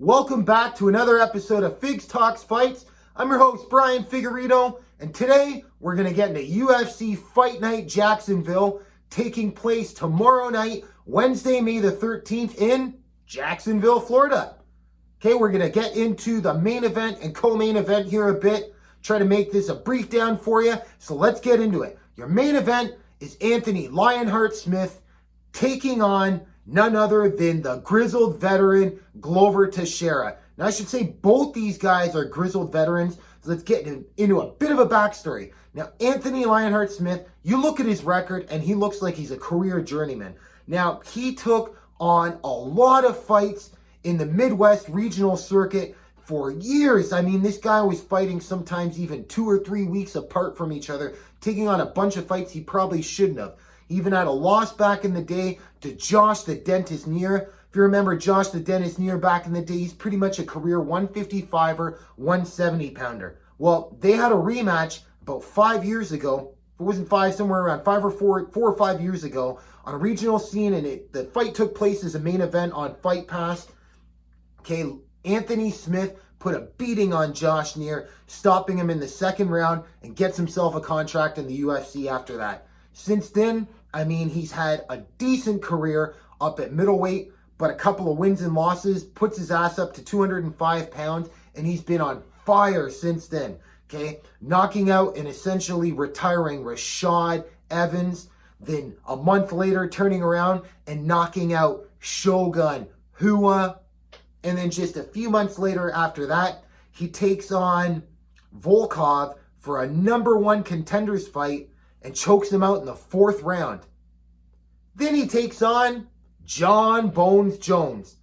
Welcome back to another episode of Figs Talks Fights. I'm your host, Brian Figueredo, and today we're going to get into UFC Fight Night Jacksonville, taking place tomorrow night, Wednesday, May the 13th in Jacksonville, Florida. Okay, we're going to get into the main event and co-main event here a bit, try to make this a brief down for you, so let's get into it. Your main event is Anthony Lionheart Smith taking on none other than the grizzled veteran Glover Teixeira. Now, I should say both these guys are grizzled veterans, so let's get into a bit of a backstory. Now, Anthony Lionheart Smith, you look at his record, and he looks like he's a career journeyman. Now, he took on a lot of fights in the Midwest regional circuit for years. I mean, this guy was fighting sometimes even 2 or 3 weeks apart from each other, taking on a bunch of fights he probably shouldn't have. He even had a loss back in the day to Josh the Dentist Neer. If you remember Josh the Dentist Neer back in the day, he's pretty much a career 155er, 170-pounder. Well, they had a rematch about 5 years ago. If it wasn't five, somewhere around 4 or 5 years ago on a regional scene, and the fight took place as a main event on Fight Pass. Okay, Anthony Smith put a beating on Josh Neer, stopping him in the second round, and gets himself a contract in the UFC after that. Since then, I mean, he's had a decent career up at middleweight, but a couple of wins and losses, puts his ass up to 205 pounds, and he's been on fire since then, okay? Knocking out and essentially retiring Rashad Evans, then a month later turning around and knocking out Shogun Hua, and then just a few months later after that, he takes on Volkov for a #1 contenders fight and chokes him out in the 4th round. Then he takes on John Bones Jones.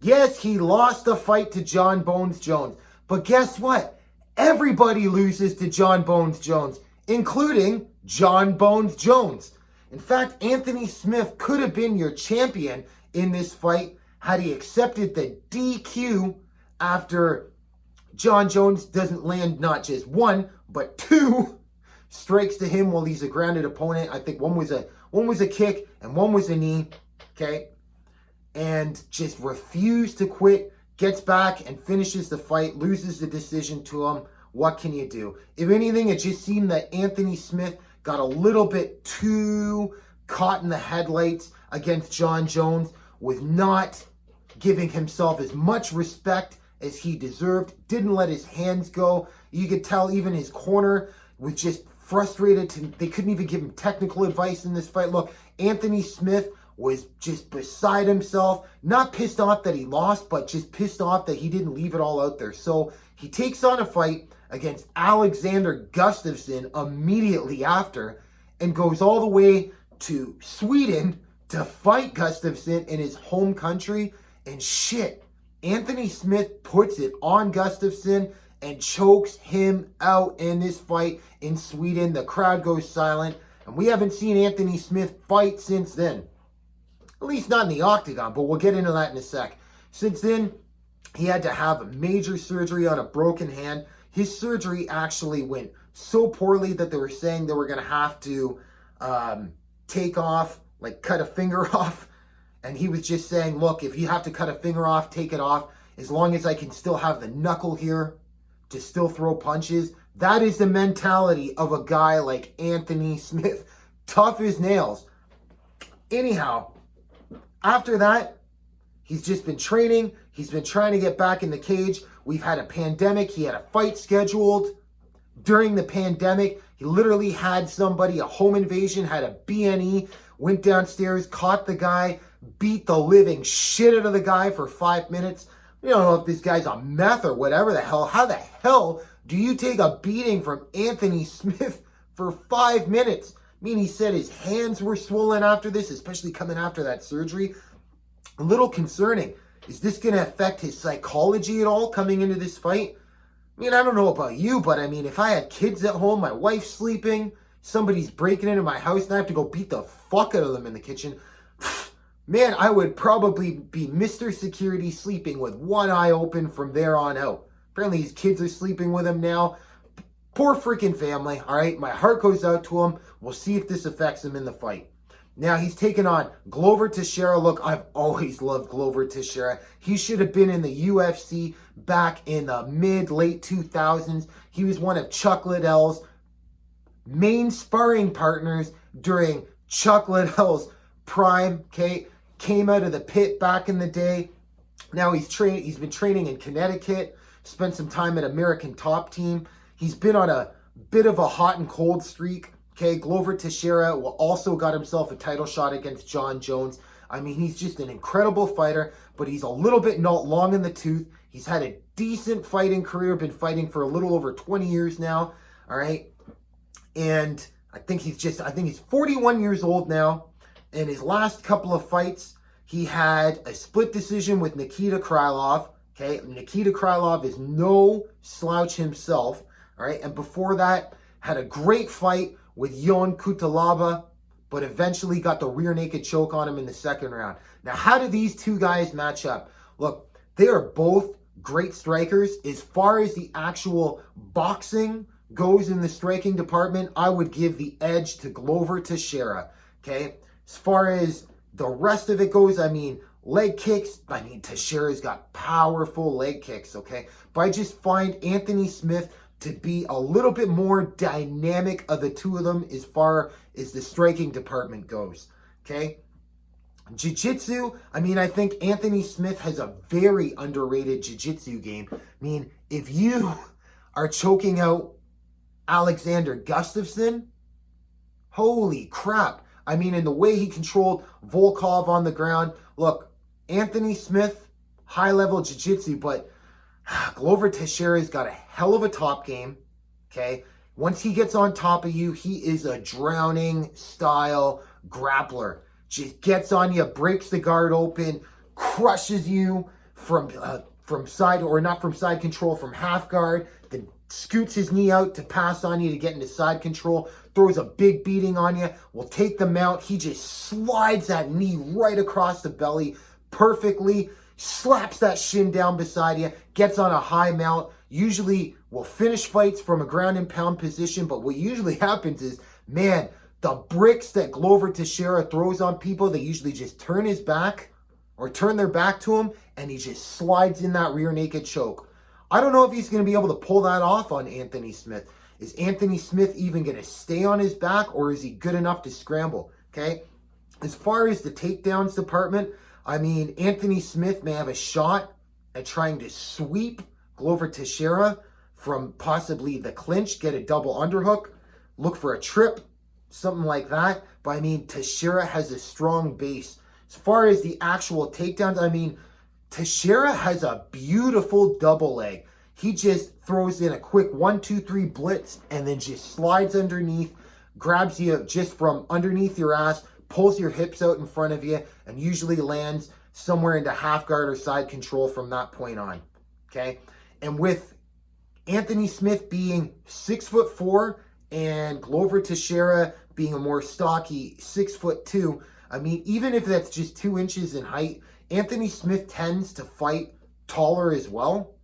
Yes, he lost the fight to John Bones Jones, but guess what? Everybody loses to John Bones Jones, including John Bones Jones. In fact, Anthony Smith could have been your champion in this fight had he accepted the DQ after John Jones doesn't land not just 1, but 2 strikes to him while he's a grounded opponent. I think one was a kick and one was a knee, okay? And just refused to quit, gets back and finishes the fight, loses the decision to him. What can you do? If anything, it just seemed that Anthony Smith got a little bit too caught in the headlights against John Jones with not giving himself as much respect as he deserved. Didn't let his hands go. You could tell even his corner was just frustrated. They couldn't even give him technical advice in this fight. Look, Anthony Smith was just beside himself. Not pissed off that he lost, but just pissed off that he didn't leave it all out there. So he takes on a fight against Alexander Gustafsson immediately after and goes all the way to Sweden to fight Gustafsson in his home country. And shit, Anthony Smith puts it on Gustafsson and chokes him out in this fight in Sweden. The crowd goes silent, and we haven't seen Anthony Smith fight since then. At least not in the octagon, but we'll get into that in a sec. Since then, he had to have major surgery on a broken hand. His surgery actually went so poorly that they were saying they were going to have to take off, like cut a finger off. And he was just saying, look, if you have to cut a finger off, take it off. As long as I can still have the knuckle here to still throw punches. That is the mentality of a guy like Anthony Smith. Tough as nails. Anyhow, after that, he's just been training. He's been trying to get back in the cage. We've had a pandemic. He had a fight scheduled. During the pandemic, he literally had somebody, a home invasion, had a BNE, went downstairs, caught the guy, beat the living shit out of the guy for 5 minutes. We don't know if this guy's on meth or whatever the hell. How the hell do you take a beating from Anthony Smith for 5 minutes? I mean, he said his hands were swollen after this, especially coming after that surgery. A little concerning. Is this going to affect his psychology at all coming into this fight? I mean, I don't know about you, but I mean, if I had kids at home, my wife's sleeping, somebody's breaking into my house, and I have to go beat the fuck out of them in the kitchen, man, I would probably be Mr. Security sleeping with one eye open from there on out. Apparently his kids are sleeping with him now. Poor freaking family, all right? My heart goes out to him. We'll see if this affects him in the fight. Now he's taken on Glover Teixeira. Look, I've always loved Glover Teixeira. He should have been in the UFC back in the late 2000s. He was one of Chuck Liddell's main sparring partners during Chuck Liddell's prime. Okay, came out of the pit back in the day. Now he's been training in Connecticut. Spent some time at American Top Team. He's been on a bit of a hot and cold streak. Okay, Glover Teixeira also got himself a title shot against John Jones. I mean, he's just an incredible fighter, but he's a little bit not long in the tooth. He's had a decent fighting career, been fighting for a little over 20 years now, all right? And I think he's 41 years old now. In his last couple of fights, he had a split decision with Nikita Krylov, okay? Nikita Krylov is no slouch himself, all right? And before that, had a great fight with Yon Kutalaba, but eventually got the rear naked choke on him in the second round. Now, how do these two guys match up? Look, they are both great strikers. As far as the actual boxing goes in the striking department, I would give the edge to Glover Teixeira, okay? As far as the rest of it goes, I mean, leg kicks, Teixeira's got powerful leg kicks, okay? But I just find Anthony Smith to be a little bit more dynamic of the two of them as far as the striking department goes, okay? Jiu-jitsu, I mean, I think Anthony Smith has a very underrated jiu-jitsu game. I mean, if you are choking out Alexander Gustafsson, holy crap. I mean, in the way he controlled Volkov on the ground. Look, Anthony Smith, high-level jiu-jitsu, but Glover Teixeira's got a hell of a top game, okay? Once he gets on top of you, he is a drowning style grappler. Just gets on you, breaks the guard open, crushes you from side, or not from side control, from half guard, then scoots his knee out to pass on you to get into side control, throws a big beating on you, will take the mount. He just slides that knee right across the belly perfectly, slaps that shin down beside you, gets on a high mount, usually will finish fights from a ground and pound position, but what usually happens is, man, the bricks that Glover Teixeira throws on people, they usually just turn his back or turn their back to him, and he just slides in that rear naked choke. I don't know if he's going to be able to pull that off on Anthony Smith. Is Anthony Smith even going to stay on his back, or is he good enough to scramble? Okay. As far as the takedowns department, I mean, Anthony Smith may have a shot at trying to sweep Glover Teixeira from possibly the clinch, get a double underhook, look for a trip, something like that. But I mean, Teixeira has a strong base. As far as the actual takedowns, I mean, Teixeira has a beautiful double leg. He just throws in a quick 1-2-3 blitz and then just slides underneath, grabs you just from underneath your ass, pulls your hips out in front of you, and usually lands somewhere into half guard or side control from that point on, okay? And with Anthony Smith being 6'4" and Glover Teixeira being a more stocky 6'2", I mean, even if that's just 2 inches in height, Anthony Smith tends to fight taller as well.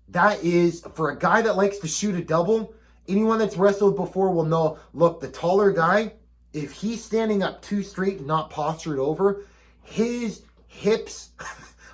That is, for a guy that likes to shoot a double, anyone that's wrestled before will know, look, the taller guy, if he's standing up too straight and not postured over, his hips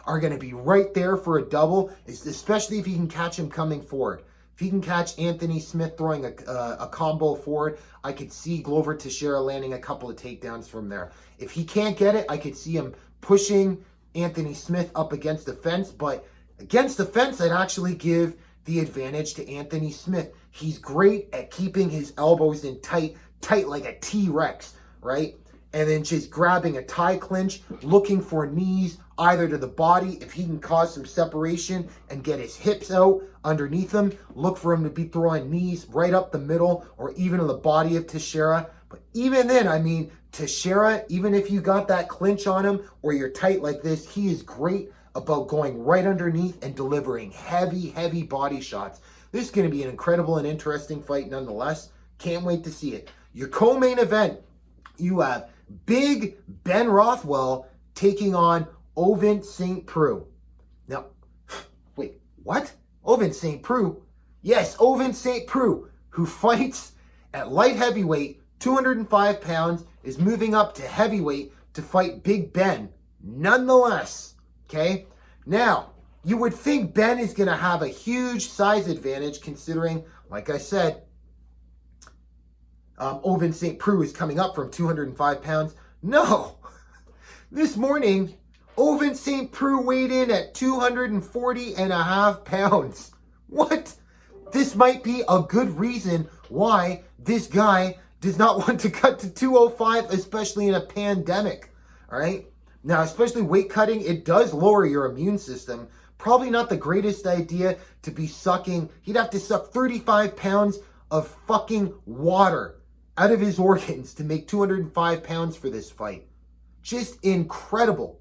are going to be right there for a double, especially if he can catch him coming forward. If he can catch Anthony Smith throwing a combo forward, I could see Glover Teixeira landing a couple of takedowns from there. If he can't get it, I could see him pushing Anthony Smith up against the fence, but against the fence, I'd actually give the advantage to Anthony Smith. He's great at keeping his elbows in tight like a T-Rex, right? And then just grabbing a tie clinch, looking for knees either to the body. If he can cause some separation and get his hips out underneath him, look for him to be throwing knees right up the middle or even to the body of Teixeira. But even then, I mean, Teixeira, even if you got that clinch on him or you're tight like this, he is great about going right underneath and delivering heavy body shots. This is going to be an incredible and interesting fight nonetheless. Can't wait to see it. Your co-main event, you have Big Ben Rothwell taking on Ovince St. Preux. Now, wait, what? Ovince St. Preux? Yes, Ovince St. Preux, who fights at light heavyweight 205 pounds, is moving up to heavyweight to fight Big Ben, nonetheless. Okay? Now, you would think Ben is going to have a huge size advantage considering, like I said, Ovince St. Preux is coming up from 205 pounds. No. This morning, Ovince St. Preux weighed in at 240 and a half pounds. What? This might be a good reason why this guy does not want to cut to 205, especially in a pandemic. All right? Now, especially weight cutting, it does lower your immune system. Probably not the greatest idea to be sucking. He'd have to suck 35 pounds of fucking water out of his organs to make 205 pounds for this fight. Just incredible.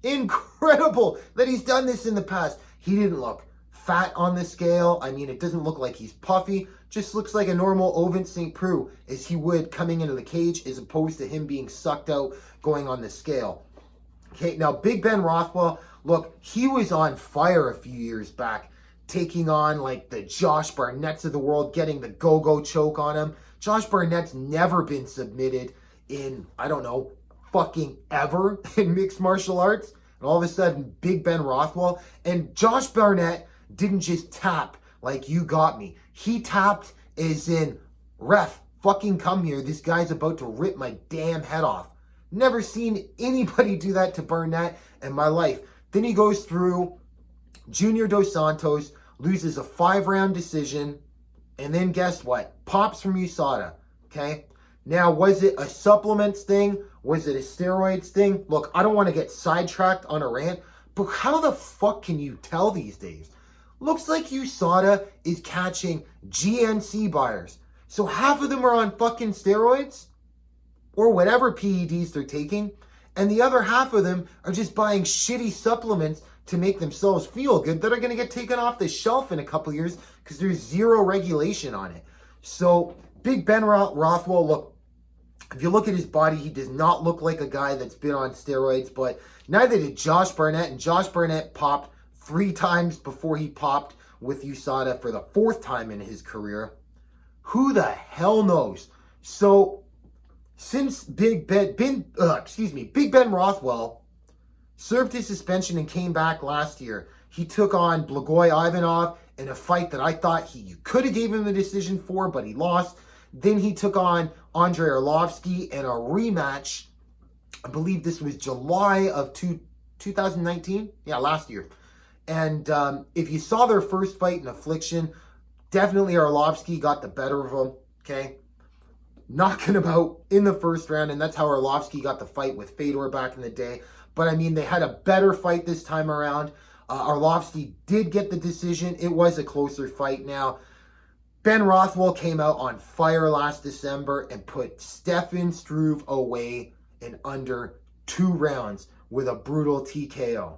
Incredible that he's done this in the past. He didn't look fat on the scale. I mean, it doesn't look like he's puffy. Just looks like a normal Ovince St. Preux as he would coming into the cage, as opposed to him being sucked out going on the scale. Okay, now Big Ben Rothwell, look, he was on fire a few years back, taking on like the Josh Barnett's of the world, getting the go-go choke on him. Josh Barnett's never been submitted in, I don't know, fucking ever in mixed martial arts. And all of a sudden, Big Ben Rothwell, and Josh Barnett didn't just tap like you got me. He tapped as in, ref, fucking come here. This guy's about to rip my damn head off. Never seen anybody do that to Barnett in my life. Then he goes through Junior Dos Santos, loses a 5-round decision, and then guess what? Pops from USADA, okay? Now, was it a supplements thing? Was it a steroids thing? Look, I don't want to get sidetracked on a rant, but how the fuck can you tell these days? Looks like USADA is catching GNC buyers. So half of them are on fucking steroids or whatever PEDs they're taking, and the other half of them are just buying shitty supplements to make themselves feel good that are going to get taken off the shelf in a couple years because there's zero regulation on it. So Big Ben Rothwell, look, if you look at his body, he does not look like a guy that's been on steroids, but neither did Josh Barnett, and Josh Barnett popped 3 times before he popped with USADA for the 4th time in his career. Who the hell knows? So since Big Ben Rothwell served his suspension and came back last year, he took on Blagoy Ivanov in a fight that I thought you could have gave him the decision for, but he lost. Then he took on Andrei Arlovsky in a rematch. I believe this was July of 2019. Yeah, last year. And if you saw their first fight in Affliction, definitely Arlovsky got the better of him, okay? Knocking him out in the first round, and that's how Arlovsky got the fight with Fedor back in the day. But, I mean, they had a better fight this time around. Arlovsky did get the decision. It was a closer fight. Now, Ben Rothwell came out on fire last December and put Stefan Struve away in under 2 rounds with a brutal TKO.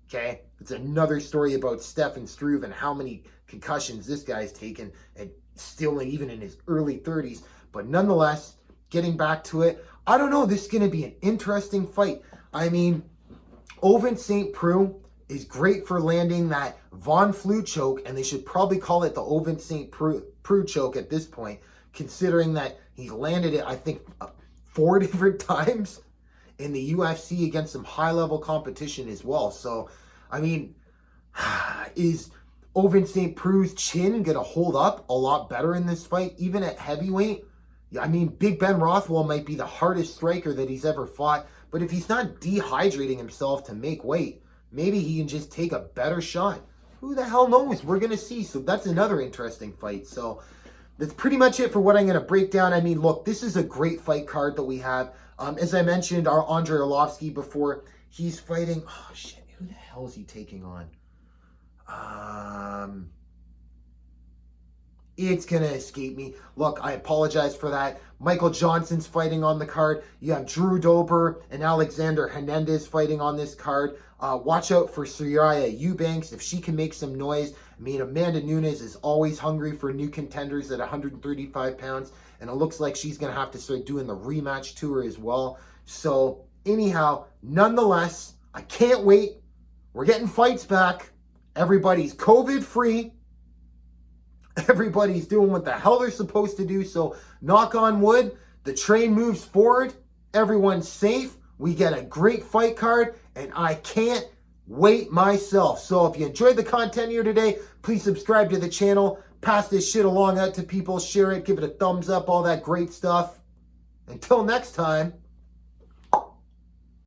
Okay? It's another story about Stefan Struve and how many concussions this guy's taken, and still even in his early 30s. But nonetheless, getting back to it, I don't know. This is going to be an interesting fight. I mean, Ovince St. Preux is great for landing that Von Flue choke, and they should probably call it the Ovince St. Preux choke at this point, considering that he's landed it, I think, 4 different times in the UFC against some high-level competition as well. So, I mean, is Ovince St. Preux's chin going to hold up a lot better in this fight, even at heavyweight? I mean, Big Ben Rothwell might be the hardest striker that he's ever fought, but if he's not dehydrating himself to make weight, maybe he can just take a better shot. Who the hell knows? We're going to see. So that's another interesting fight. So that's pretty much it for what I'm going to break down. I mean, look, this is a great fight card that we have. As I mentioned, our Andrei Arlovsky before, he's fighting... Oh, shit. Who the hell is he taking on? It's going to escape me. Look, I apologize for that. Michael Johnson's fighting on the card. You have Drew Dober and Alexander Hernandez fighting on this card. Watch out for Sariya Eubanks if she can make some noise. I mean, Amanda Nunes is always hungry for new contenders at 135 pounds, and it looks like she's going to have to start doing the rematch tour as well. So, anyhow, nonetheless, I can't wait. We're getting fights back. Everybody's COVID-free. Everybody's doing what the hell they're supposed to do. So, knock on wood, The train moves forward. Everyone's safe. We get a great fight card, and I can't wait myself. So if you enjoyed the content here today, please subscribe to the channel. Pass this shit along out to people. Share it. Give it a thumbs up. All that great stuff. Until next time.